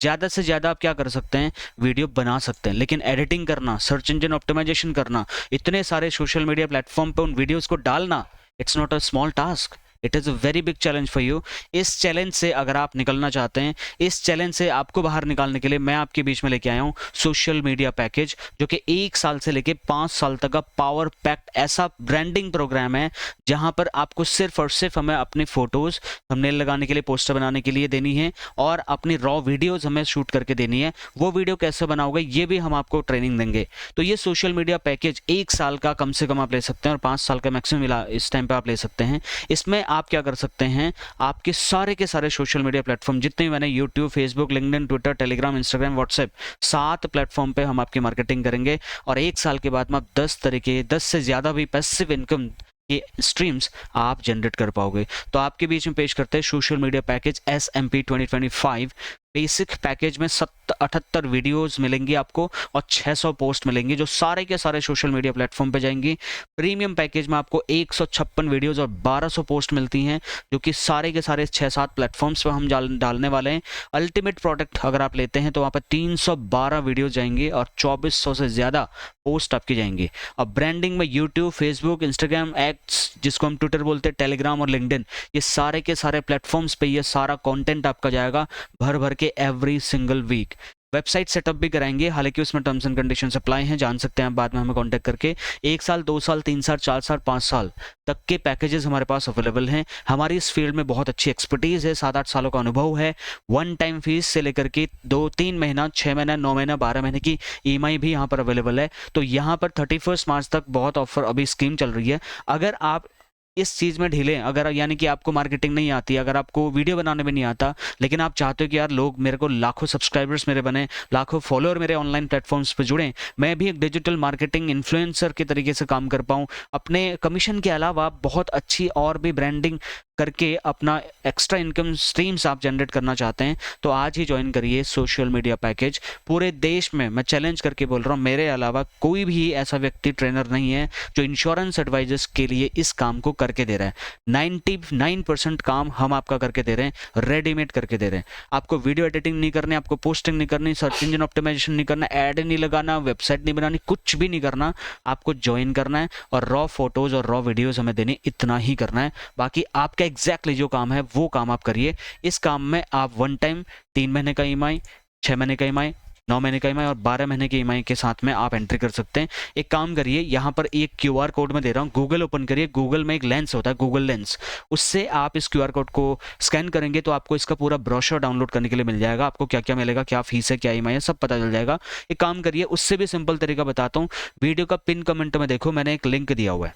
ज़्यादा से ज़्यादा आप क्या कर सकते हैं? वीडियो बना सकते हैं, लेकिन एडिटिंग करना, सर्च इंजन ऑप्टिमाइजेशन करना, इतने सारे सोशल मीडिया प्लेटफॉर्म पे उन वीडियोस को डालना, it's not a small task, it is a very big challenge for you. इस चैलेंज से अगर आप निकलना चाहते हैं, इस चैलेंज से आपको बाहर निकालने के लिए मैं आपके बीच में लेके आया हूँ सोशल मीडिया पैकेज, जो कि 1 साल से लेके 5 साल तक का पावर पैक्ड ऐसा ब्रांडिंग प्रोग्राम है, जहां पर आपको सिर्फ और सिर्फ हमें अपनी फोटोज थंबनेल लगाने के लिए, पोस्टर बनाने के लिए देनी है और अपनी रॉ वीडियोज हमें शूट करके देनी है। वो वीडियो कैसे बनाओगे ये भी हम आपको ट्रेनिंग देंगे। तो ये सोशल मीडिया पैकेज 1 साल का कम से कम आप ले सकते हैं और 5 साल का मैक्सिमम इस टाइम पे आप ले सकते हैं। इसमें आप क्या कर सकते हैं? आपके सारे के सारे सोशल मीडिया प्लेटफॉर्म जितने भी मैंने, YouTube, Facebook, LinkedIn, Twitter, Telegram, Instagram, WhatsApp, 7 platform पे हम आपकी मार्केटिंग करेंगे। और 1 साल के बाद में आप 10 से ज़्यादा भी पैसिव इनकम ये स्ट्रीम्स आप जनरेट कर पाओगे। तो आपके बीच में पेश करते हैं social media package SMP 2025, basic package में 78 वीडियोस मिलेंगी आपको और 600 पोस्ट मिलेंगी जो सारे के सारे सोशल मीडिया प्लेटफॉर्म पे जाएंगी। प्रीमियम पैकेज में आपको 156 वीडियोस और 1200 पोस्ट मिलती हैं जो कि सारे के सारे 6-7 प्लेटफॉर्म्स पे हम डालने वाले हैं। अल्टीमेट प्रोडक्ट अगर आप लेते हैं तो वहाँ पर 312 वीडियो जाएंगे और 2400 से ज़्यादा पोस्ट आपकी जाएंगी। अब ब्रांडिंग में यूट्यूब, फेसबुक, इंस्टाग्राम, एक्स जिसको हम ट्विटर बोलते हैं, टेलीग्राम और लिंक्डइन, ये सारे के सारे प्लेटफॉर्म्स पे ये सारा कंटेंट आपका जाएगा भर भर के every single week. Website setup भी कराएंगे, हालांकि उसमें टर्म्स एंड कंडीशंस अप्लाई हैं, जान सकते हैं आप बाद में हमें कांटेक्ट करके। 1 साल, 2 साल, 3 साल, 4 साल, 5 साल तक के पैकेजेस हमारे पास अवेलेबल हैं। हमारी इस फील्ड में बहुत अच्छी एक्सपर्टीज़ है, 7-8 सालों का अनुभव है। वन टाइम फीस से लेकर के 2-3 महीना, 6 महीना, 9 महीना, 12 महीने की EMI भी यहाँ पर अवेलेबल है। तो यहाँ पर 31 मार्च तक बहुत ऑफर अभी स्कीम चल रही है। अगर आप इस चीज़ में ढीले, अगर यानी कि आपको मार्केटिंग नहीं आती, अगर आपको वीडियो बनाने में नहीं आता, लेकिन आप चाहते हो कि यार लोग मेरे को, लाखों सब्सक्राइबर्स मेरे बने, लाखों फॉलोअर मेरे ऑनलाइन प्लेटफॉर्म्स पे जुड़ें, मैं भी एक डिजिटल मार्केटिंग इन्फ्लुएंसर के तरीके से काम कर पाऊँ, अपने कमीशन के अलावा बहुत अच्छी और भी ब्रांडिंग करके अपना एक्स्ट्रा इनकम स्ट्रीम्स आप जनरेट करना चाहते हैं, तो आज ही ज्वाइन करिए सोशल मीडिया पैकेज। पूरे देश में मैं चैलेंज करके बोल रहा हूँ, मेरे अलावा कोई भी ऐसा व्यक्ति, ट्रेनर नहीं है जो इंश्योरेंस एडवाइजर्स के लिए इस काम को करके दे रहा है। 99% काम हम आपका करके दे रहे हैं, रेडीमेड करके दे रहे हैं। आपको वीडियो एडिटिंग नहीं करनी, आपको पोस्टिंग नहीं करनी, सर्च इंजन ऑप्टिमाइजेशन नहीं करना, ऐड नहीं लगाना, वेबसाइट नहीं बनानी, कुछ भी नहीं करना। आपको ज्वाइन करना है और रॉ फोटोज और रॉ वीडियोज हमें देनी, इतना ही करना है। बाकी आपका एग्जैक्टली जो काम है वो काम आप करिए। इस काम में आप वन टाइम 3 महीने का EMI, 6 महीने का EMI, 9 महीने का EMI और 12 महीने के EMI के साथ में आप एंट्री कर सकते हैं। एक काम करिए, यहाँ पर एक QR कोड में दे रहा हूँ, गूगल ओपन करिए। गूगल में एक लेंस होता है, गूगल लेंस, उससे आप इस QR कोड को स्कैन करेंगे तो आपको इसका पूरा ब्रोशर डाउनलोड करने के लिए मिल जाएगा। आपको क्या क्या मिलेगा, क्या फीस है, क्या EMI है, सब पता चल जाएगा। एक काम करिए, उससे भी सिंपल तरीका बताता हूँ। वीडियो का पिन कमेंट में देखो, मैंने एक लिंक दिया हुआ है,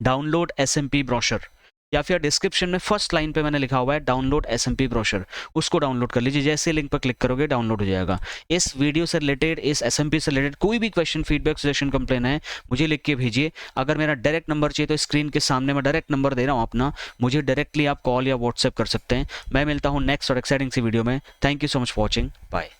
डाउनलोड SMP ब्रोशर, या फिर डिस्क्रिप्शन में फर्स्ट लाइन पे मैंने लिखा हुआ है डाउनलोड SMP ब्रोशर, उसको डाउनलोड कर लीजिए। जैसे लिंक पर क्लिक करोगे डाउनलोड हो जाएगा। इस वीडियो से रिलेटेड, इस SMP से रिलेटेड कोई भी क्वेश्चन, फीडबैक, सजेशन, कंप्लेन है, मुझे लिख के भेजिए। अगर मेरा डायरेक्ट नंबर चाहिए तो स्क्रीन के सामने मैं डायरेक्ट नंबर दे रहा हूँ अपना, मुझे डायरेक्टली आप कॉल या व्हाट्सएप कर सकते हैं। मैं मिलता हूँ नेक्स्ट और एक्साइटिंग सी वीडियो में। Thank you so much for watching, bye.